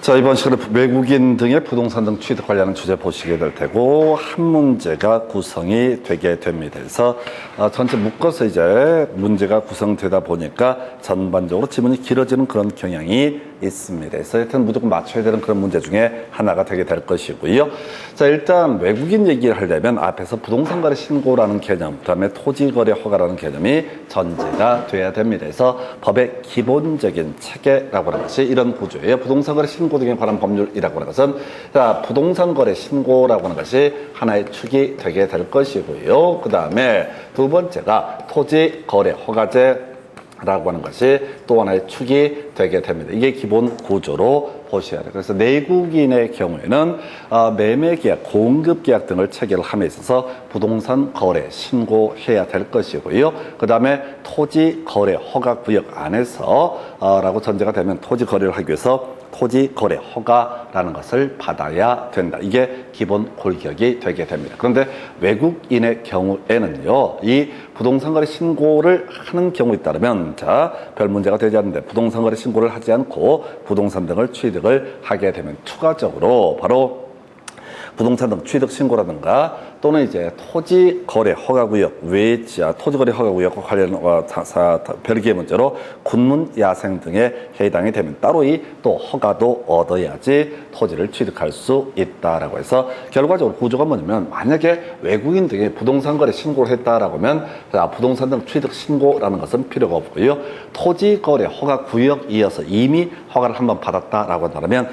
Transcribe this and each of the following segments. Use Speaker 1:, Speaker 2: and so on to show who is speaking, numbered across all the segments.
Speaker 1: 자, 이번 시간에 외국인 등의 부동산 등 취득 관련한 주제 보시게 될 테고, 한 문제가 구성이 되게 됩니다. 그래서 전체 묶어서 이제 문제가 구성되다 보니까 전반적으로 지문이 길어지는 그런 경향이 있습니다. 그래서 하여튼 무조건 맞춰야 되는 그런 문제 중에 하나가 되게 될 것이고요. 자, 일단 외국인 얘기를 하려면 앞에서 부동산 거래 신고라는 개념, 그다음에 토지 거래 허가라는 개념이 전제가 돼야 됩니다. 그래서 법의 기본적인 체계라고 하는 것이 이런 구조예요. 부동산 거래 신고 등에 관한 법률이라고 하는 것은, 자, 부동산 거래 신고라고 하는 것이 하나의 축이 되게 될 것이고요. 그 다음에 두 번째가 토지 거래 허가제 라고 하는 것이 또 하나의 축이 되게 됩니다. 이게 기본 구조로 보셔야 돼요. 그래서 내국인의 경우에는 매매계약, 공급계약 등을 체결함에 있어서 부동산 거래 신고해야 될 것이고요. 그 다음에 토지 거래 허가 구역 안에서 라고 전제가 되면 토지 거래를 하기 위해서 토지 거래 허가라는 것을 받아야 된다. 이게 기본 골격이 되게 됩니다. 그런데 외국인의 경우에는요, 이 부동산 거래 신고를 하는 경우에 따르면, 자, 별 문제가 되지 않는데 부동산 거래 신고를 하지 않고 부동산 등을 취득을 하게 되면 추가적으로 바로 부동산 등 취득 신고라든가 또는 이제 토지 거래 허가 구역 외지와 토지 거래 허가 구역과 관련 별개의 문제로 군문 야생 등에 해당이 되면 따로 이 또 허가도 얻어야지 토지를 취득할 수 있다라고 해서 결과적으로 구조가 뭐냐면, 만약에 외국인 등이 부동산 거래 신고를 했다라고 하면 부동산 등 취득 신고라는 것은 필요가 없고요. 토지 거래 허가 구역 이어서 이미 허가를 한번 받았다라고 한다면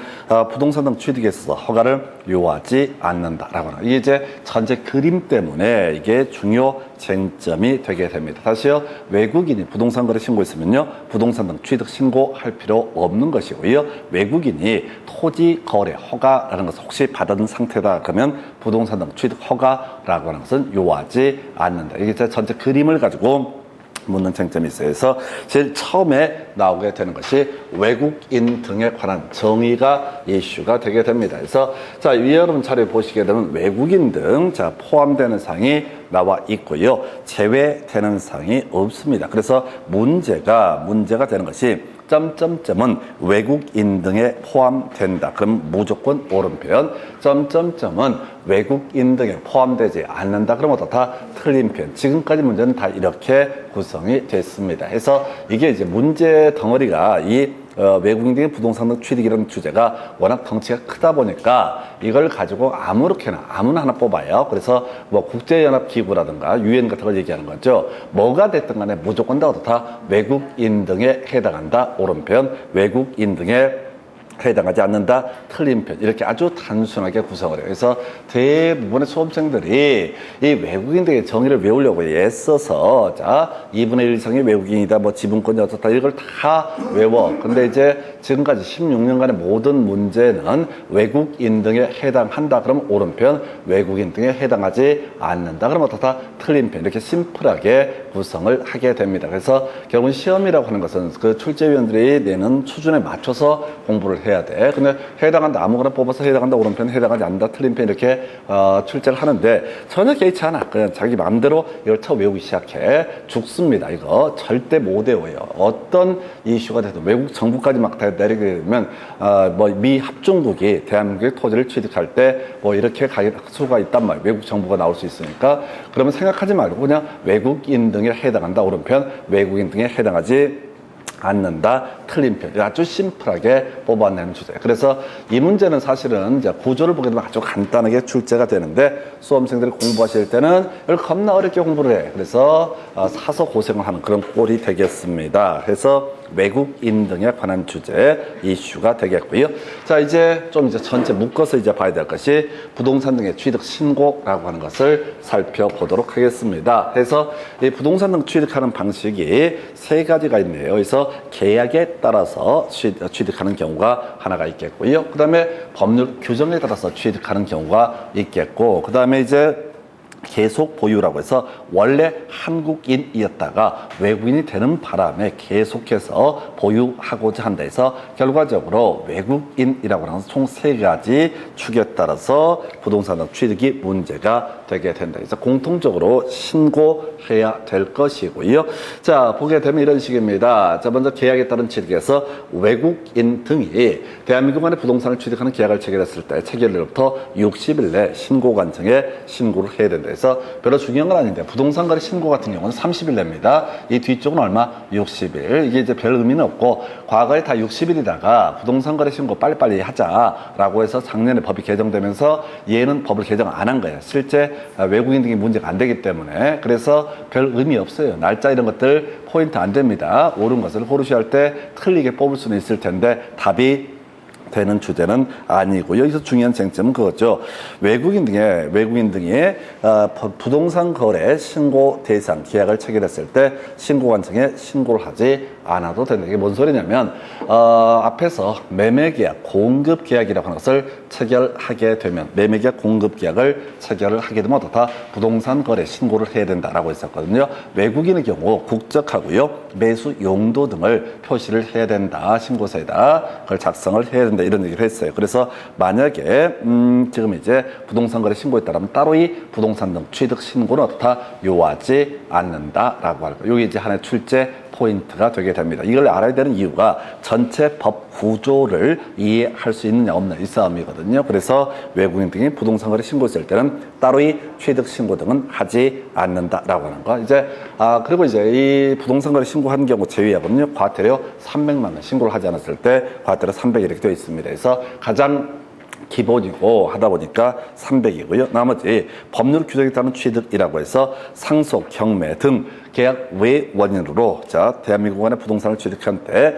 Speaker 1: 부동산 등 취득에 있어서 허가를 요하지 않는다라고 하는, 이게 이제 전체 그림 때문에 이게 중요 쟁점이 되게 됩니다. 다시요, 외국인이 부동산 거래 신고했으면요, 부동산 등 취득 신고할 필요 없는 것이고요. 외국인이 토지 거래 허가라는 것을 혹시 받은 상태다 그러면 부동산 등 취득 허가라고 하는 것은 요하지 않는다. 이게 전체 그림을 가지고 묻는 쟁점이 있어요. 그래서 제일 처음에 나오게 되는 것이 외국인 등에 관한 정의가 이슈가 되게 됩니다. 그래서 자, 위 여러분 자료 보시게 되면 외국인 등 자 포함되는 사항이 나와 있고요. 제외되는 사항이 없습니다. 그래서 문제가 되는 것이 점점점은 외국인 등에 포함된다. 그럼 무조건 옳은 표현. 점점점은 외국인 등에 포함되지 않는다. 그럼 어떻다? 틀린 표현. 지금까지 문제는 다 이렇게 구성이 됐습니다. 그래서 이게 이제 문제 덩어리가 이 외국인 등의 부동산 등 취득이라는 주제가 워낙 덩치가 크다 보니까 이걸 가지고 아무나 하나 뽑아요. 그래서 뭐 국제연합기구라든가 유엔 같은 걸 얘기하는 거죠. 뭐가 됐든 간에 무조건 다 어떻다? 외국인 등에 해당한다. 옳은 표현. 외국인 등에 해당하지 않는다. 틀린 편. 이렇게 아주 단순하게 구성을 해요. 그래서 대부분의 수험생들이 이 외국인들의 정의를 외우려고 애써서, 자, 2분의 1 이상이 외국인이다, 뭐 지분권이 어떻다, 이걸 다 외워. 근데 이제 지금까지 16년간의 모든 문제는 외국인 등에 해당한다. 그러면 옳은 편, 외국인 등에 해당하지 않는다. 그러면 어떻다? 틀린 편. 이렇게 심플하게 구성을 하게 됩니다. 그래서 결국은 시험이라고 하는 것은 그 출제위원들이 내는 수준에 맞춰서 공부를 해야 돼. 근데 해당한다, 아무거나 뽑아서 해당한다, 옳은 편, 해당하지 않는다, 틀린 편, 이렇게 출제를 하는데 전혀 개의치 않아. 그냥 자기 마음대로 이걸 쳐 외우기 시작해. 죽습니다. 이거 절대 못 외워요. 어떤 이슈가 돼도 외국 정부까지 막 다 내리게 되면 뭐 미 합중국이 대한민국의 토지를 취득할 때 뭐 이렇게 갈 수가 있단 말이에요. 외국 정부가 나올 수 있으니까. 그러면 생각하지 말고 그냥 외국인 등에 해당한다, 옳은 편, 외국인 등에 해당하지 않는다, 틀린 편. 아주 심플하게 뽑아내는 주제. 그래서 이 문제는 사실은 이제 구조를 보게 되면 아주 간단하게 출제가 되는데 수험생들이 공부하실 때는 이걸 겁나 어렵게 공부를 해. 그래서 사서 고생을 하는 그런 꼴이 되겠습니다. 그래서 외국인 등에 관한 주제 이슈가 되겠고요. 자, 이제 전체 묶어서 이제 봐야 될 것이 부동산 등의 취득 신고라고 하는 것을 살펴보도록 하겠습니다. 그래서 이 부동산 등 취득하는 방식이 세 가지가 있네요. 그래서 계약에 따라서 취득하는 경우가 하나가 있겠고요. 그 다음에 법률 규정에 따라서 취득하는 경우가 있겠고, 그 다음에 이제 계속 보유라고 해서 원래 한국인이었다가 외국인이 되는 바람에 계속해서 보유하고자 한다 해서 결과적으로 외국인이라고 하는 총 세 가지 축에 따라서 부동산 등 취득이 문제가 되게 된다. 그래서 공통적으로 신고해야 될 것이고요. 자, 보게 되면 이런 식입니다. 자, 먼저 계약에 따른 취득에서 외국인 등이 대한민국 안에 부동산을 취득하는 계약을 체결했을 때 체결일로부터 60일 내 신고관청에 신고를 해야 된다. 그래서 별로 중요한 건 아닌데 부동산 거래 신고 같은 경우는 30일 냅니다. 이 뒤쪽은 얼마? 60일. 이게 이제 별 의미는 없고 과거에 다 60일이다가 부동산 거래 신고 빨리빨리 하자라고 해서 작년에 법이 개정되면서 얘는 법을 개정 안 한 거예요. 실제 외국인 등이 문제가 안 되기 때문에. 그래서 별 의미 없어요. 날짜 이런 것들 포인트 안 됩니다. 옳은 것을 고르셔야 할 때 틀리게 뽑을 수는 있을 텐데 답이 되는 주제는 아니고 여기서 중요한 쟁점은 그거죠. 외국인 등의 부동산 거래 신고 대상 계약을 체결했을 때 신고관청에 신고를 하지 않아도 된다. 이게 뭔 소리냐면 앞에서 매매계약, 공급계약이라고 하는 것을 체결하게 되면 매매계약, 공급계약을 체결을 하게 되면 어떻다? 부동산 거래 신고를 해야 된다라고 했었거든요. 외국인의 경우 국적하고요, 매수 용도 등을 표시를 해야 된다. 신고서에다 그걸 작성을 해야 된다. 이런 얘기를 했어요. 그래서 만약에 지금 이제 부동산 거래 신고에 따르면 따로 이 부동산 등 취득 신고는 어떻다? 요하지 않는다라고 할 거예요. 이게 이제 하나의 출제 포인트가 되게 됩니다. 이걸 알아야 되는 이유가 전체 법 구조를 이해할 수 있느냐 없느냐 이 싸움이거든요. 그래서 외국인 등이 부동산 거래 신고했을 때는 따로 이 취득 신고 등은 하지 않는다라고 하는 거. 이제 그리고 이제 이 부동산 거래 신고한 경우 제외하고는요. 과태료 300만 원 신고를 하지 않았을 때 과태료 300 이렇게 되어 있습니다. 그래서 가장 기본이고 하다 보니까 300이고요. 나머지 법률 규정에 따른 취득이라고 해서 상속, 경매 등 계약 외 원인으로 대한민국 안에 부동산을 취득한 때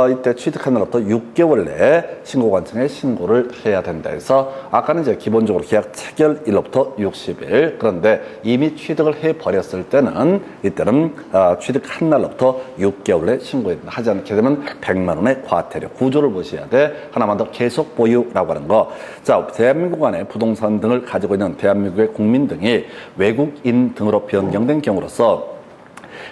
Speaker 1: 이때 취득한 날부터 6개월 내에 신고관청에 신고를 해야 된다 해서 아까는 이제 기본적으로 계약 체결일로부터 60일 그런데 이미 취득을 해버렸을 때는 이때는 취득한 날로부터 6개월 내에 신고하지 않게 되면 100만 원의 과태료 구조를 보셔야 돼. 하나만 더 계속 보유라고 하는 거. 자, 대한민국 안에 부동산 등을 가지고 있는 대한민국의 국민 등이 외국인 등으로 변경된 경우로서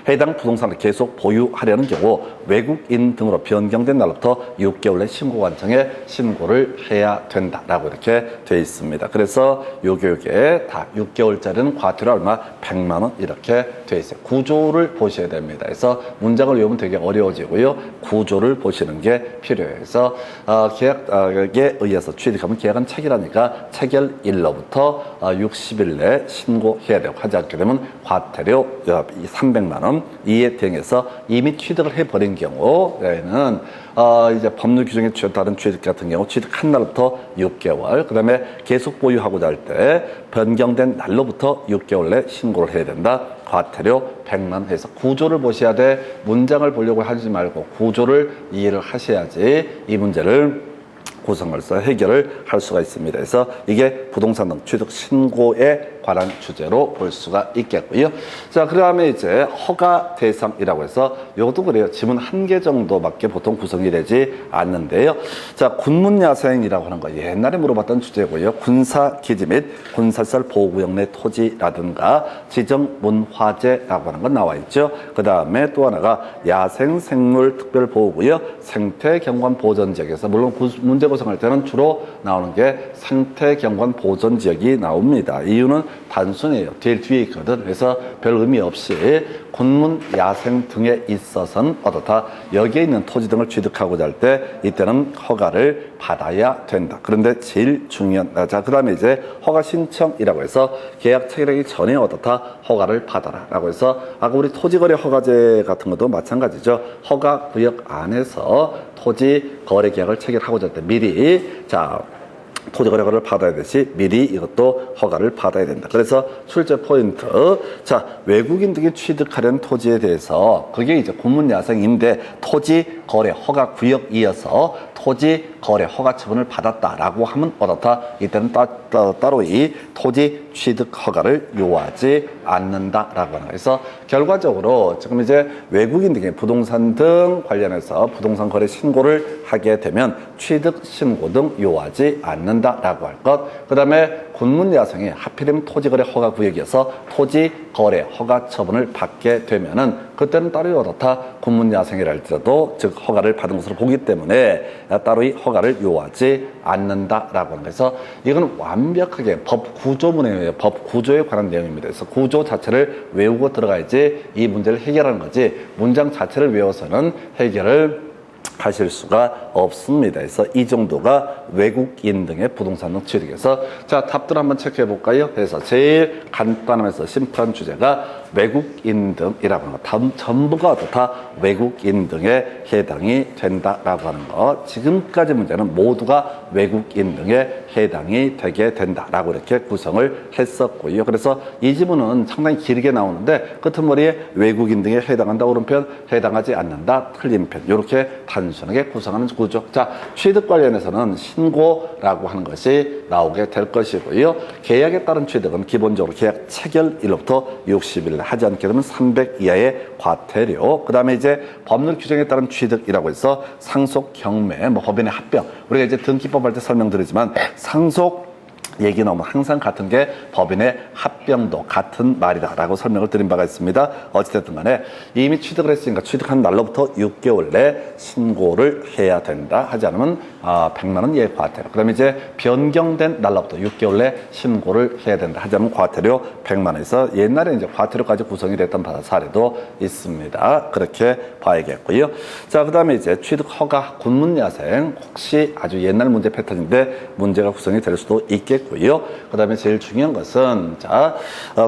Speaker 1: 해당 부동산을 계속 보유하려는 경우 외국인 등으로 변경된 날부터 6개월 내 신고관청에 신고를 해야 된다라고 이렇게 되어 있습니다. 그래서 요게 다 6개월짜리는 과태료 얼마? 100만 원 이렇게 되어 있어요. 구조를 보셔야 됩니다. 그래서 문장을 외우면 되게 어려워지고요. 구조를 보시는 게 필요해요. 그래서 계약에 의해서 취득하면 계약은 체결하니까 체결일로부터 60일 내에 신고해야 되고 하지 않게 되면 과태료 300만 원 이에 대응해서 이미 취득을 해버린 경우에는 이제 법률 규정에 따른 취득 같은 경우 취득한 날부터 6개월 그 다음에 계속 보유하고자 할 때 변경된 날로부터 6개월 내 신고를 해야 된다. 과태료 100만 원 해서 구조를 보셔야 돼. 문장을 보려고 하지 말고 구조를 이해를 하셔야지 이 문제를 구성해서 해결을 할 수가 있습니다. 그래서 이게 부동산 등 취득 신고에 관한 주제로 볼 수가 있겠고요. 자, 그 다음에 이제 허가 대상이라고 해서 이것도 그래요. 지문 1개 정도밖에 보통 구성이 되지 않는데요. 자, 군문야생이라고 하는 거 옛날에 물어봤던 주제고요. 군사기지 및 군사시설 보호구역 내 토지라든가 지정문화재라고 하는 건 나와 있죠. 그 다음에 또 하나가 야생생물특별보호구역 생태경관보전지역에서 물론 문제 구성할 때는 주로 나오는 게 생태경관보전지역이 나옵니다. 이유는 단순해요. 제일 뒤에 있거든. 그래서 별 의미 없이 군문, 야생 등에 있어서는 어떻다? 여기에 있는 토지 등을 취득하고자 할 때 이때는 허가를 받아야 된다. 그런데 제일 중요한 자, 그 다음에 이제 허가 신청이라고 해서 계약 체결하기 전에 어떻다? 허가를 받아라 라고 해서 아까 우리 토지거래 허가제 같은 것도 마찬가지죠. 허가 구역 안에서 토지 거래 계약을 체결하고자 할 때 미리 토지거래 허가를 받아야 되듯이 미리 이것도 허가를 받아야 된다. 그래서 출제 포인트. 자, 외국인 등이 취득하려는 토지에 대해서 그게 이제 군문야생인데 토지거래 허가 구역이어서 토지거래 허가 처분을 받았다라고 하면 어떻다? 이때는 따로 이 토지 취득 허가를 요하지 않는다라고 하는 거예요. 그래서 결과적으로 지금 이제 외국인 등의 부동산 등 관련해서 부동산 거래 신고를 하게 되면 취득 신고 등 요하지 않는다라고 할 것. 그 다음에 군문야생이 하필이면 토지거래 허가구역이어서 토지거래 허가 처분을 받게 되면은 그때는 따로 어떻다 군문야생이라 할지라도 즉 허가를 받은 것으로 보기 때문에 따로 이 허가를 요하지 않는다라고 하는 거에서 이건 완벽하게 법 구조문에 의해 법 구조에 관한 내용입니다. 그래서 구조 자체를 외우고 들어가야지 이 문제를 해결하는 거지 문장 자체를 외워서는 해결을 하실 수가 없습니다. 그래서 이 정도가 외국인 등의 부동산 등 취득에서 자 답들 한번 체크해 볼까요? 그래서 제일 간단하면서 심플한 주제가 외국인 등이라고 하는 거 전부가 다 외국인 등에 해당이 된다라고 하는 거 지금까지 문제는 모두가 외국인 등에 해당이 되게 된다라고 이렇게 구성을 했었고요. 그래서 이 지문은 상당히 길게 나오는데 끄트머리에 외국인 등에 해당한다 오른편 해당하지 않는다 틀린 편 이렇게 단순하게 구성하는 구조. 자 취득 관련해서는 신고라고 하는 것이 나오게 될 것이고요. 계약에 따른 취득은 기본적으로 계약 체결일로부터 60일 하지 않게 되면 300 이하의 과태료. 그 다음에 이제 법률 규정에 따른 취득이라고 해서 상속 경매, 뭐 법인의 합병. 우리가 이제 등기법 할 때 설명드리지만 상속 얘기 나오면 항상 같은 게 법인의 합병도 같은 말이다라고 설명을 드린 바가 있습니다. 어찌됐든 간에 이미 취득을 했으니까 취득한 날로부터 6개월 내 신고를 해야 된다. 하지 않으면 100만 원 이하의 과태료. 그 다음에 이제 변경된 날로부터 6개월 내 신고를 해야 된다. 하지 않으면 과태료 100만 원에서 옛날에 이제 과태료까지 구성이 됐던 사례도 있습니다. 그렇게 봐야겠고요. 자, 그 다음에 이제 취득 허가 군문야생 혹시 아주 옛날 문제 패턴인데 문제가 구성이 될 수도 있겠고 그 다음에 제일 중요한 것은 자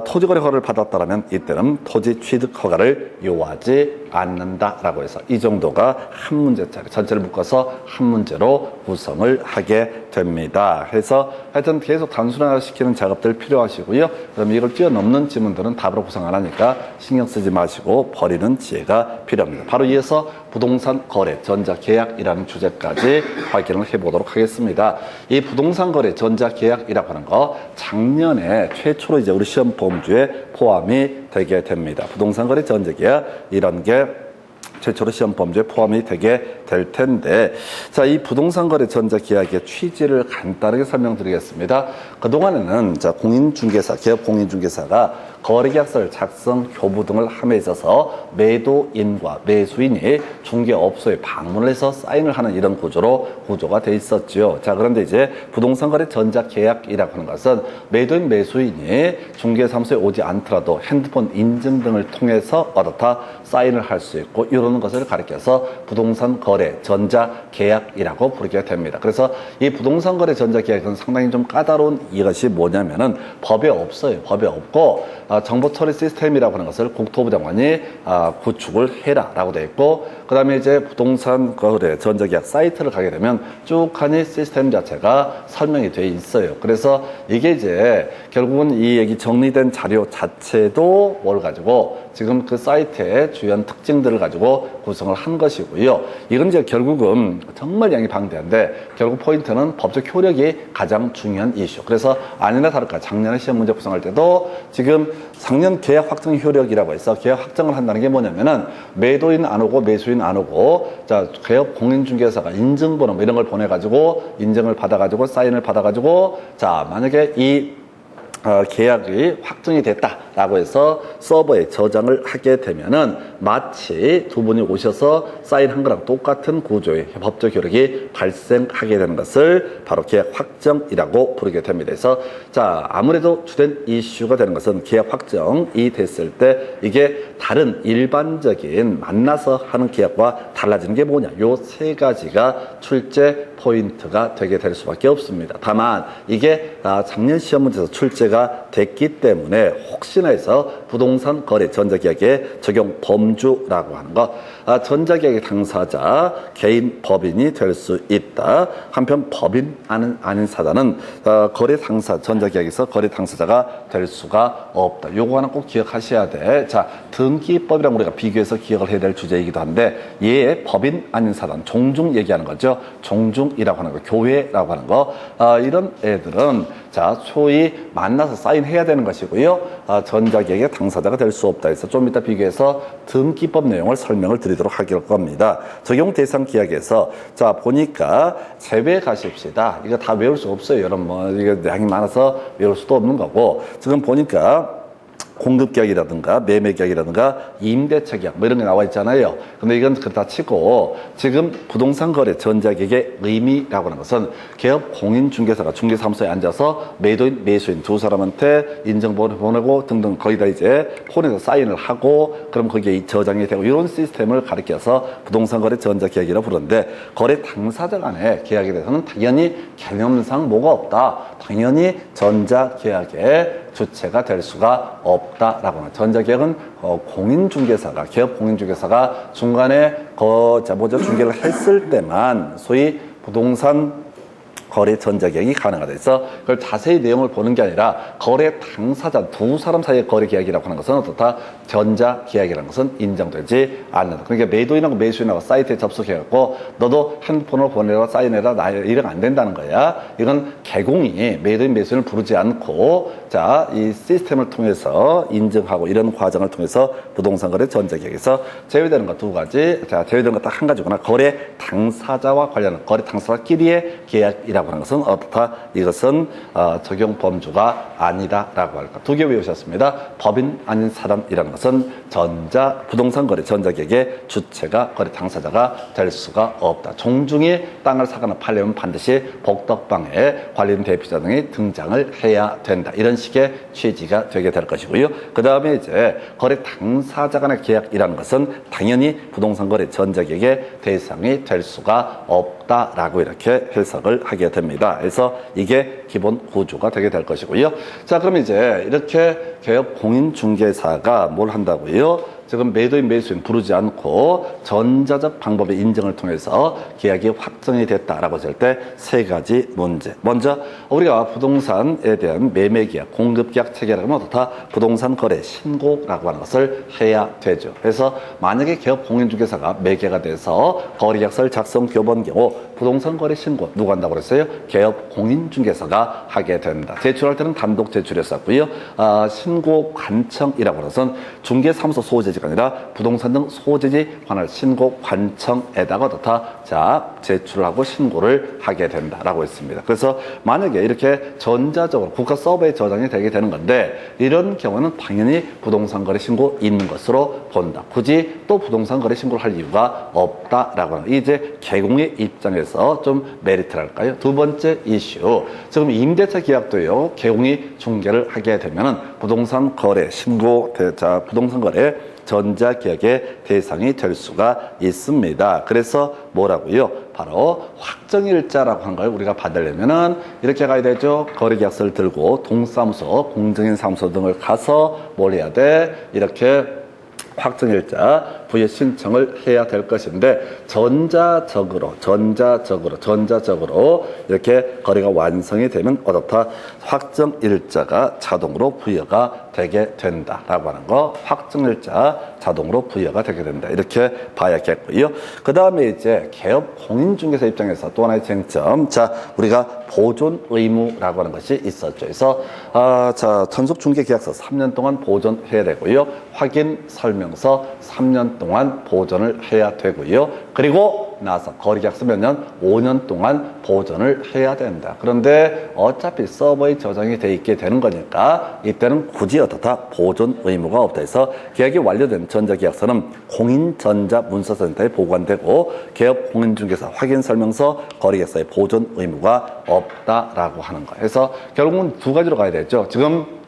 Speaker 1: 토지거래 허가를 받았다라면 이때는 토지 취득 허가를 요하지 않는다라고 해서 이 정도가 한 문제짜리 전체를 묶어서 한 문제로 구성을 하게 됩니다. 그래서 하여튼 계속 단순화시키는 작업들 필요하시고요. 그다음에 이걸 뛰어넘는 지문들은 답으로 구성 안 하니까 신경 쓰지 마시고 버리는 지혜가 필요합니다. 바로 이어서 부동산 거래 전자계약이라는 주제까지 확인을 해보도록 하겠습니다. 이 부동산 거래 전자계약이라고 하는 거 작년에 최초로 이제 우리 시험 범주에 포함이 되게 됩니다. 부동산 거래 전자계약 이런 게 최초로 시험 범주에 포함이 되게 될 텐데 자, 이 부동산 거래 전자계약의 취지를 간단하게 설명드리겠습니다. 그동안에는 자, 공인중개사, 기업 공인중개사가 거래계약서를 작성, 교부 등을 함에 있어서 매도인과 매수인이 중개업소에 방문을 해서 사인을 하는 이런 구조가 돼 있었죠. 자, 그런데 이제 부동산 거래 전자계약이라고 하는 것은 매도인, 매수인이 중개사무소에 오지 않더라도 핸드폰 인증 등을 통해서 어떻다 사인을 할 수 있고 이러는 것을 가리켜서 부동산 거래 전자계약이라고 부르게 됩니다. 그래서 이 부동산 거래 전자계약은 상당히 좀 까다로운 이것이 뭐냐면은 법에 없어요. 법에 없고 정보 처리 시스템이라고 하는 것을 국토부 장관이 구축을 해라라고 되어 있고 그 다음에 이제 부동산 거래 전자계약 사이트를 가게 되면 쭉 하니 시스템 자체가 설명이 되어 있어요. 그래서 이게 이제 결국은 이 얘기 정리된 자료 자체도 뭘 가지고 지금 그 사이트의 주요한 특징들을 가지고 구성을 한 것이고요. 이건 이제 결국은 정말 양이 방대한데 결국 포인트는 법적 효력이 가장 중요한 이슈. 그래서 아니나 다를까 작년에 시험 문제 구성할 때도 지금 상년 계약 확정 효력이라고 해서 계약 확정을 한다는 게 뭐냐면은 매도인 안 오고 매수인 안 오고 자, 계약 공인중개사가 인증번호 뭐 이런 걸 보내가지고 인증을 받아가지고 사인을 받아가지고 자, 만약에 이 계약이 확정이 됐다라고 해서 서버에 저장을 하게 되면은 마치 두 분이 오셔서 사인한 거랑 똑같은 구조의 법적 효력이 발생하게 되는 것을 바로 계약 확정이라고 부르게 됩니다. 그래서 자, 아무래도 주된 이슈가 되는 것은 계약 확정이 됐을 때 이게 다른 일반적인 만나서 하는 계약과 달라지는 게 뭐냐? 요 세 가지가 출제 포인트가 되게 될 수밖에 없습니다. 다만 이게 작년 시험 문제에서 출제가 됐기 때문에 혹시나 해서 부동산 거래 전자계약의 적용 범주라고 하는 거 전자계약의 당사자 개인 법인이 될 수 있다. 한편 법인 아닌 사단은 거래 당사 전자계약에서 거래 당사자가 될 수가 없다. 요거 하나 꼭 기억하셔야 돼. 자, 등기법이랑 우리가 비교해서 기억을 해야 될 주제이기도 한데 얘 법인 아닌 사단 종중 얘기하는 거죠. 종중이라고 하는 거, 교회라고 하는 거 이런 애들은 자, 소위 만나서 사인해야 되는 것이고요. 전자계약의 당사자가 될 수 없다 해서 좀 이따 비교해서 등기법 내용을 설명을 드리도록 할 겁니다. 적용 대상 계약에서 자, 보니까 제외 가십시다. 이거 다 외울 수 없어요, 여러분. 뭐, 이게 양이 많아서 외울 수도 없는 거고. 지금 보니까 공급계약이라든가 매매계약이라든가 임대차 계약 뭐 이런 게 나와 있잖아요. 근데 이건 그렇다 치고 지금 부동산 거래 전자계약의 의미라고 하는 것은 개업 공인중개사가 중개사무소에 앉아서 매도인 매수인 두 사람한테 인증번호 보내고 등등 거기다 이제 폰에서 사인을 하고 그럼 거기에 저장이 되고 이런 시스템을 가리켜서 부동산 거래 전자계약이라고 부르는데 거래 당사자 간의 계약에 대해서는 당연히 개념상 뭐가 없다. 당연히 전자계약의 주체가 될 수가 없다라고 하는 전자계약은 공인중개사가 개업 공인중개사가 중간에 중개를 했을 때만 소위 부동산 거래 전자계약이 가능하다 해서 그걸 자세히 내용을 보는 게 아니라 거래 당사자 두 사람 사이의 거래 계약이라고 하는 것은 어떻다? 전자계약이라는 것은 인정되지 않는다. 그러니까 매도인하고 매수인하고 사이트에 접속해갖고 너도 핸드폰으로 보내라 사인해라 나 이런 안 된다는 거야. 이건 개공이 매도인 매수인을 부르지 않고 자, 이 시스템을 통해서 인증하고 이런 과정을 통해서 부동산 거래 전자계약에서 제외되는 것 두 가지. 자, 제외되는 것 딱 한 가지구나. 거래 당사자와 관련한 거래 당사자끼리의 계약이라고 하는 것은 어떻다? 이것은 적용 범주가 아니다라고 할까. 두 개 외우셨습니다. 법인 아닌 사람이라는 것은 부동산 거래 전자계약의 주체가 거래 당사자가 될 수가 없다. 종중이 땅을 사거나 팔려면 반드시 복덕방에 관련 대표자 등이 등장을 해야 된다. 이런 식의 취지가 되게 될 것이고요. 그 다음에 이제 거래 당사자 간의 계약이라는 것은 당연히 부동산 거래 전자계약의 대상이 될 수가 없다라고 이렇게 해석을 하게 됩니다. 그래서 이게 기본 구조가 되게 될 것이고요. 자, 그럼 이제 이렇게 개업 공인중개사가 뭘 한다고요? 지금 매도인 매수인 부르지 않고 전자적 방법의 인증을 통해서 계약이 확정이 됐다라고 했을 때 세 가지 문제. 먼저 우리가 부동산에 대한 매매계약, 공급계약 체결을 하면 어떻다? 부동산 거래 신고라고 하는 것을 해야 되죠. 그래서 만약에 개업 공인중개사가 매개가 돼서 거래계약서를 작성 교본 경우 부동산 거래 신고 누가 한다고 그랬어요? 개업 공인중개사가 하게 된다. 제출할 때는 단독 제출했었고요. 신고 관청이라고 하는 것은 중개사무소 소재지가 아니라 부동산 등 소재지 관할 신고 관청에다가 어떻다? 자, 제출을 하고 신고를 하게 된다라고 했습니다. 그래서 만약에 이렇게 전자적으로 국가 서버에 저장이 되게 되는 건데 이런 경우는 당연히 부동산 거래 신고 있는 것으로 본다. 굳이 또 부동산 거래 신고를 할 이유가 없다라고 하는 이제 개공의 입장에서 좀 메리트랄까요? 두 번째 이슈. 지금 임대차 계약도요. 개공이 중개를 하게 되면은 부동산 거래 신고 부동산 거래 전자계약의 대상이 될 수가 있습니다. 그래서 뭐라고요? 바로 확정일자라고 하는 걸 우리가 받으려면은 이렇게 가야 되죠. 거래계약서를 들고 동사무소, 공정인사무소 등을 가서 뭘 해야 돼? 이렇게 확정일자 부여 신청을 해야 될 것인데 전자적으로 이렇게 거래가 완성이 되면 어떻다? 확정일자가 자동으로 부여가 되게 된다라고 하는 거. 확정일자 자동으로 부여가 되게 된다. 이렇게 봐야겠고요. 그 다음에 이제 개업 공인중개사 입장에서 또 하나의 쟁점. 자, 우리가 보존 의무라고 하는 것이 있었죠. 그래서 자, 전속중개계약서 3년 동안 보존해야 되고요. 확인 설명서 3년 동안 보존을 해야 되고요. 그리고 나서 거래계약서 몇 년? 5년 동안 보존을 해야 된다. 그런데 어차피 서버에 저장이 돼 있게 되는 거니까 이때는 굳이 어떻다? 보존 의무가 없다 해서 계약이 완료된 전자계약서는 공인전자문서센터에 보관되고 개업 공인중개사 확인설명서 거래계약서의 보존 의무가 없다라고 하는 거예요. 그래서 결국은 두 가지로 가야 되죠. 지금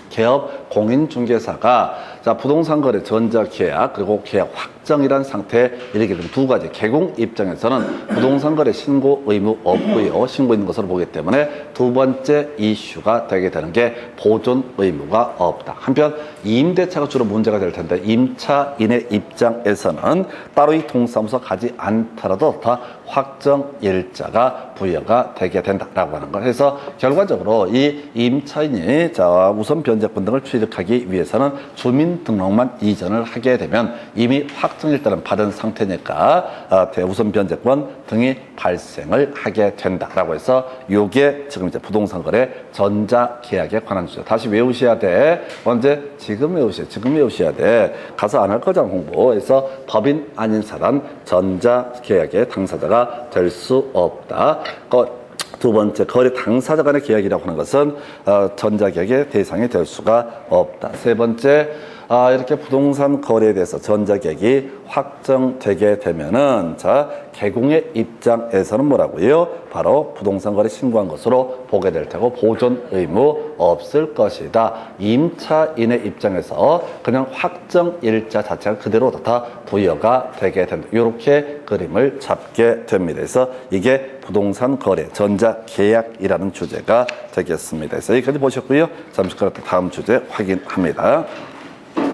Speaker 1: 개업 공인중개사가 자, 부동산 거래 전자계약 그리고 계약 확정이란 상태에 이르게 되면 두 가지. 개공 입장에서는 부동산 거래 신고 의무 없고요. 신고 있는 것으로 보기 때문에 두 번째 이슈가 되게 되는 게 보존 의무가 없다. 한편 임대차가 주로 문제가 될 텐데 임차인의 입장에서는 따로 이 동사무소 가지 않더라도 다 확정일자가 부여가 되게 된다라고 하는 걸 해서 결과적으로 이 임차인이 자, 우선 변제권 등을 취득 취득하기 위해서는 주민등록만 이전을 하게 되면 이미 확정일자는 받은 상태니까 대우선 변제권 등이 발생을 하게 된다라고 해서 이게 지금 이제 부동산 거래 전자계약에 관한 주제. 다시 외우셔야 돼. 언제? 지금 외우셔야 돼. 가서 안 할 거잖아, 공부해서 법인 아닌 사람 전자계약의 당사자가 될 수 없다. 두 번째, 거래 당사자 간의 계약이라고 하는 것은 전자계약의 대상이 될 수가 없다. 세 번째, 이렇게 부동산 거래에 대해서 전자계약이 확정되게 되면은, 자, 개공의 입장에서는 뭐라고요? 바로 부동산 거래 신고한 것으로 보게 될 테고, 보존 의무 없을 것이다. 임차인의 입장에서 그냥 확정일자 자체가 그대로 다 부여가 되게 된다. 이렇게 그림을 잡게 됩니다. 그래서 이게 부동산 거래 전자계약이라는 주제가 되겠습니다. 그래서 여기까지 보셨고요. 잠시 후에 다음 주제 확인합니다.